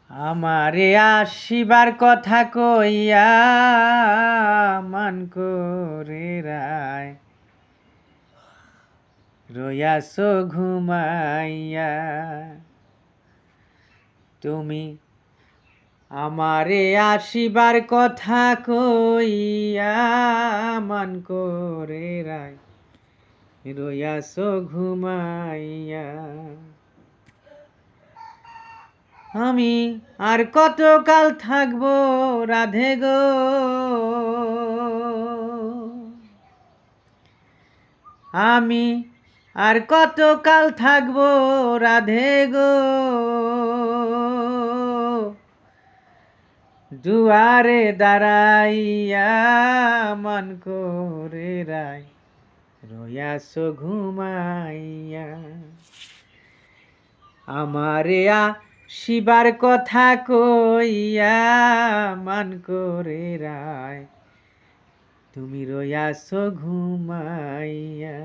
আমারে আসিবার কথা কইয়া মান করে রায় রয়াস ঘুমাইয়া। তুমি আমারে আসিবার কথা কইয়া মান করে রায় রয়াস ঘুমাইয়া। আমি আর কতকাল থাকবো রাধে গো, আমি আর কতকাল থাকবো রাধে গো, দুয়ারে দাঁড়াইয়া মান করে রায় রয়াস ঘুমাইয়া। আমারে শিবার কথা কইয়া মান করে রায় তুমি রয়াস ঘুমাইয়া।